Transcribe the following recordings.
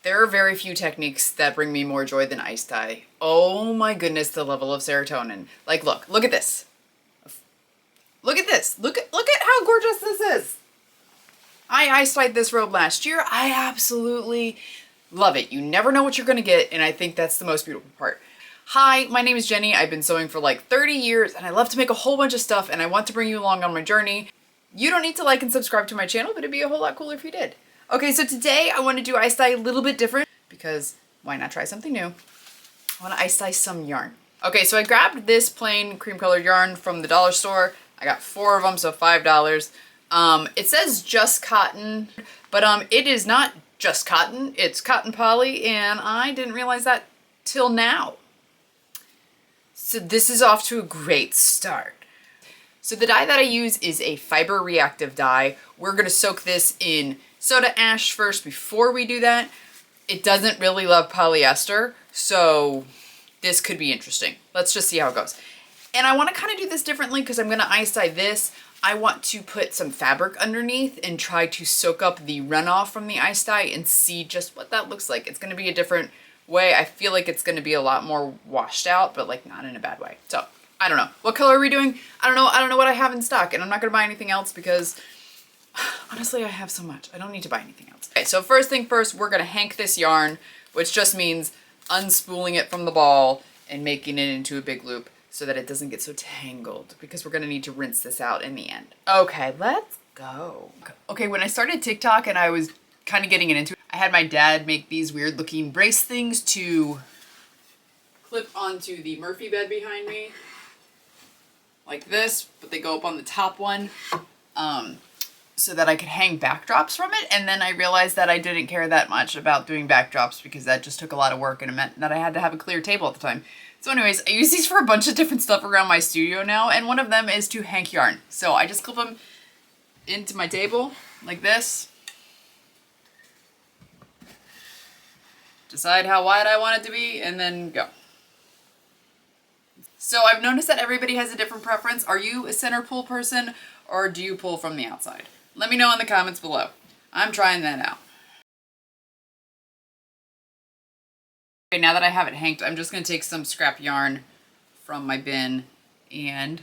There are very few techniques that bring me more joy than ice dye. Oh my goodness, the level of serotonin. Like, look at this. Look at this. Look at how gorgeous this is. I ice dyed this robe last year. I absolutely love it. You never know what you're gonna get, and I think that's the most beautiful part. Hi, my name is Jenny. I've been sewing for like 30 years, and I love to make a whole bunch of stuff, and I want to bring you along on my journey. You don't need to like and subscribe to my channel, but it'd be a whole lot cooler if you did. Okay, so today I want to do ice dye a little bit different because why not try something new? I want to ice dye some yarn. Okay, so I grabbed this plain cream colored yarn from the dollar store. I got 4 of them, so $5. It says just cotton, but it is not just cotton. It's cotton poly, and I didn't realize that till now. So this is off to a great start. So the dye that I use is a fiber reactive dye. We're gonna soak this in soda ash first before we do that. It doesn't really love polyester, so this could be interesting. Let's just see how it goes. And I wanna kinda do this differently because I'm gonna ice dye this. I want to put some fabric underneath and try to soak up the runoff from the ice dye and see just what that looks like. It's gonna be a different way. I feel like it's gonna be a lot more washed out, but like not in a bad way. So I don't know. What color are we doing? I don't know what I have in stock, and I'm not gonna buy anything else because honestly, I have so much. I don't need to buy anything else. Okay, so first thing first, we're gonna hank this yarn, which just means unspooling it from the ball and making it into a big loop so that it doesn't get so tangled, because we're gonna need to rinse this out in the end. Okay, let's go. Okay, when I started TikTok and I was kind of getting it into it, I had my dad make these weird looking brace things to clip onto the Murphy bed behind me. Like this, but they go up on the top one so that I could hang backdrops from it. And then I realized that I didn't care that much about doing backdrops because that just took a lot of work and it meant that I had to have a clear table at the time. So anyways, I use these for a bunch of different stuff around my studio now, and one of them is to hank yarn. So I just clip them into my table like this. Decide how wide I want it to be, and then go. So I've noticed that everybody has a different preference. Are you a center pull person, or do you pull from the outside? Let me know in the comments below. I'm trying that out. Okay, now that I have it hanked, I'm just gonna take some scrap yarn from my bin and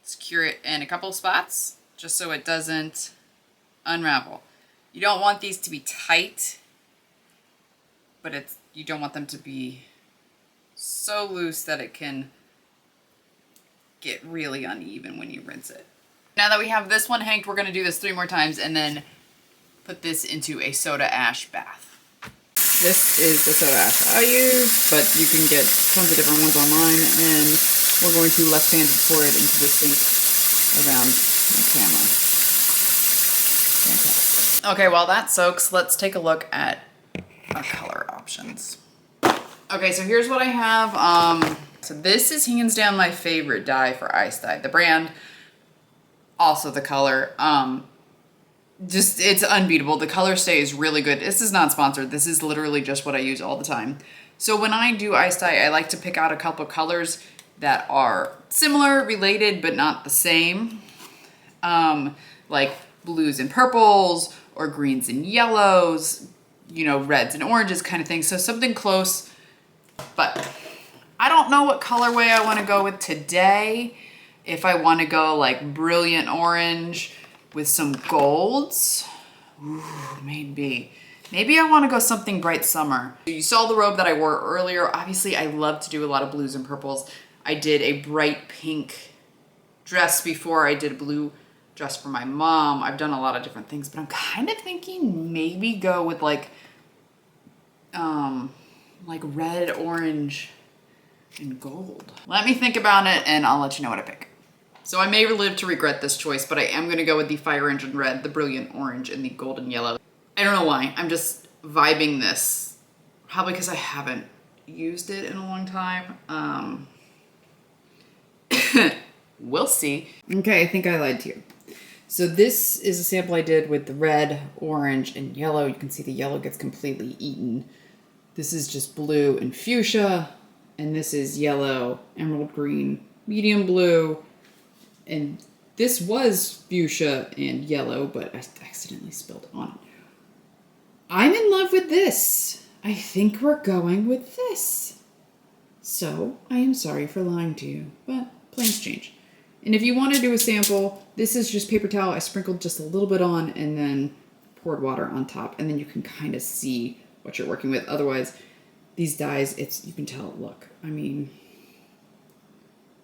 secure it in a couple of spots, just so it doesn't unravel. You don't want these to be tight, but you don't want them to be so loose that it can get really uneven when you rinse it. Now that we have this one hanked, we're gonna do this 3 more times and then put this into a soda ash bath. This is the soda ash I use, but you can get tons of different ones online, and we're going to left-handed pour it into the sink around my camera. Fantastic. Okay, while that soaks, let's take a look at our color options. Okay, so here's what I have. So this is hands down my favorite dye for ice dye. The brand, also the color. Just, it's unbeatable. The color stay is really good. This is not sponsored. This is literally just what I use all the time. So when I do ice dye, I like to pick out a couple of colors that are similar, related, but not the same. Like blues and purples, or greens and yellows, you know, reds and oranges kind of thing. So something close, but I don't know what colorway I want to go with today. If I want to go like brilliant orange with some golds, ooh, maybe I want to go something bright summer. You saw the robe that I wore earlier. Obviously, I love to do a lot of blues and purples. I did a bright pink dress before. I did a blue dress for my mom. I've done a lot of different things, but I'm kind of thinking maybe go with like red, orange, and gold. Let me think about it and I'll let you know what I pick. So I may live to regret this choice, but I am gonna go with the fire engine red, the brilliant orange, and the golden yellow. I don't know why, I'm just vibing this. Probably because I haven't used it in a long time. We'll see. Okay, I think I lied to you. So this is a sample I did with the red, orange, and yellow. You can see the yellow gets completely eaten. This is just blue and fuchsia, and this is yellow, emerald green, medium blue, and this was fuchsia and yellow, but I accidentally spilled it on it. I'm with this. I think we're going with this. So I am sorry for lying to you, but plans change. And if you want to do a sample, this is just paper towel. I sprinkled just a little bit on and then poured water on top, and then you can kind of see what you're working with. Otherwise, these dyes, you can tell, look, I mean,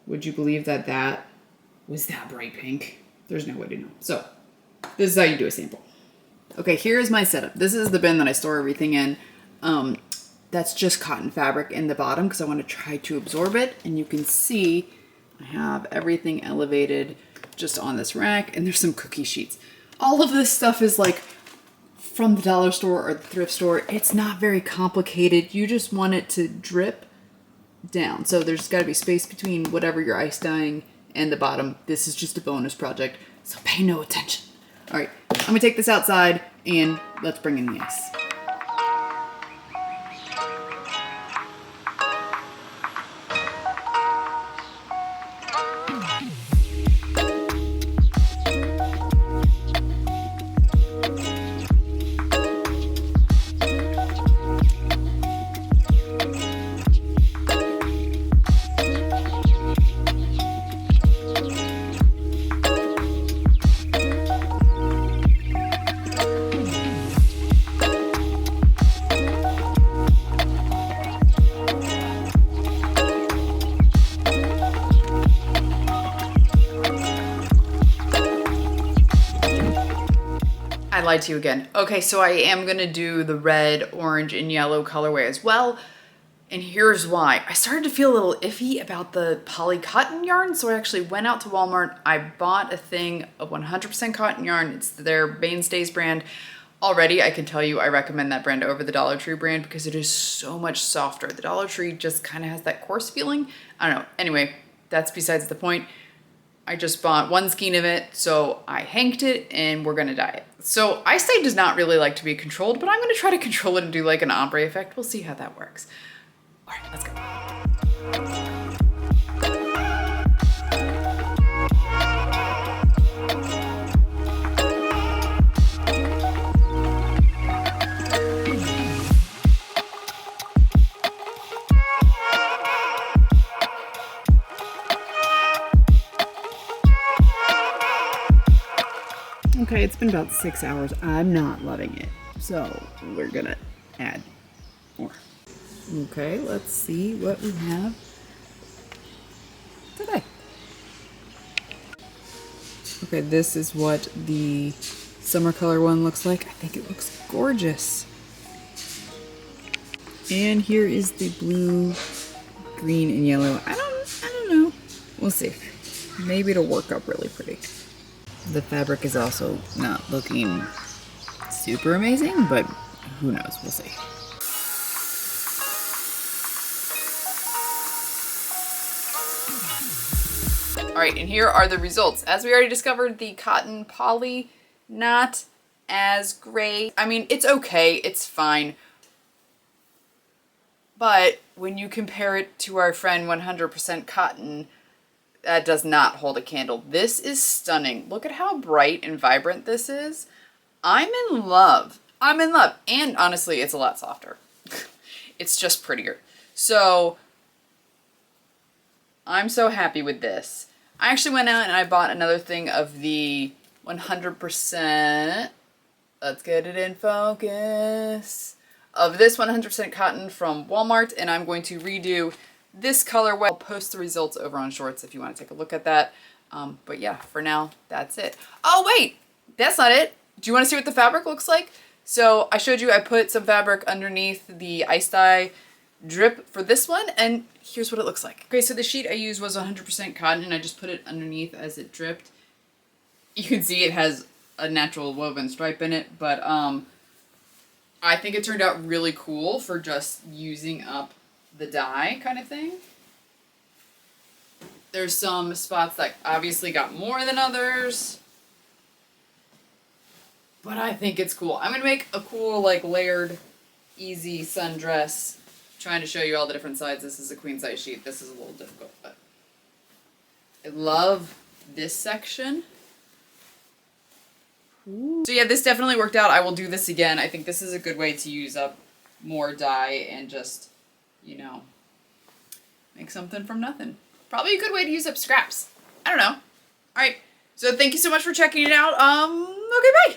would you believe that that was that bright pink? There's no way to know. So this is how you do a sample. Okay, here's my setup. This is the bin that I store everything in. That's just cotton fabric in the bottom because I want to try to absorb it. And you can see I have everything elevated just on this rack, and there's some cookie sheets. All of this stuff is like from the dollar store or the thrift store. It's not very complicated. You just want it to drip down. So there's got to be space between whatever you're ice dyeing and the bottom. This is just a bonus project, so pay no attention. All right, I'm gonna take this outside and let's bring in the ice. I lied to you again. Okay, so I am gonna do the red, orange, and yellow colorway as well. And here's why. I started to feel a little iffy about the poly cotton yarn, so I actually went out to Walmart. I bought a thing of 100% cotton yarn. It's their Mainstays brand. Already, I can tell you I recommend that brand over the Dollar Tree brand because it is so much softer. The Dollar Tree just kind of has that coarse feeling. I don't know. Anyway, that's besides the point. I just bought one skein of it, so I hanked it and we're gonna dye it. So Ice Dye does not really like to be controlled, but I'm gonna try to control it and do like an ombre effect. We'll see how that works. All right, let's go. Okay, it's been about 6 hours. I'm not loving it, so we're gonna add more. Okay, let's see what we have today. Okay, this is what the summer color one looks like. I think it looks gorgeous. And here is the blue, green, and yellow. I don't know. We'll see. Maybe it'll work up really pretty. The fabric is also not looking super amazing, but who knows? We'll see. All right, and here are the results. As we already discovered, the cotton poly, not as great. I mean, it's okay, it's fine. But when you compare it to our friend 100% cotton, that does not hold a candle. This is stunning. Look at how bright and vibrant this is. I'm in love. I'm in love. And honestly, it's a lot softer. It's just prettier. So I'm so happy with this. I actually went out and I bought another thing of the 100%, let's get it in focus, of this 100% cotton from Walmart, and I'm going to redo this colorway. I'll post the results over on Shorts if you want to take a look at that. But yeah, for now, that's it. Oh wait, that's not it. Do you want to see what the fabric looks like? So I showed you I put some fabric underneath the Ice Dye drip for this one, and here's what it looks like. Okay, so the sheet I used was 100% cotton, and I just put it underneath as it dripped. You can see it has a natural woven stripe in it, but I think it turned out really cool for just using up the dye kind of thing. There's some spots that obviously got more than others, but I think it's cool. I'm gonna make a cool like layered easy sundress, trying to show you all the different sides. This is a queen size sheet. This is a little difficult, but I love this section. So yeah, this definitely worked out. I will do this again. I think this is a good way to use up more dye and just, you know, make something from nothing. Probably a good way to use up scraps. I don't know. All right. So thank you so much for checking it out. Okay, bye.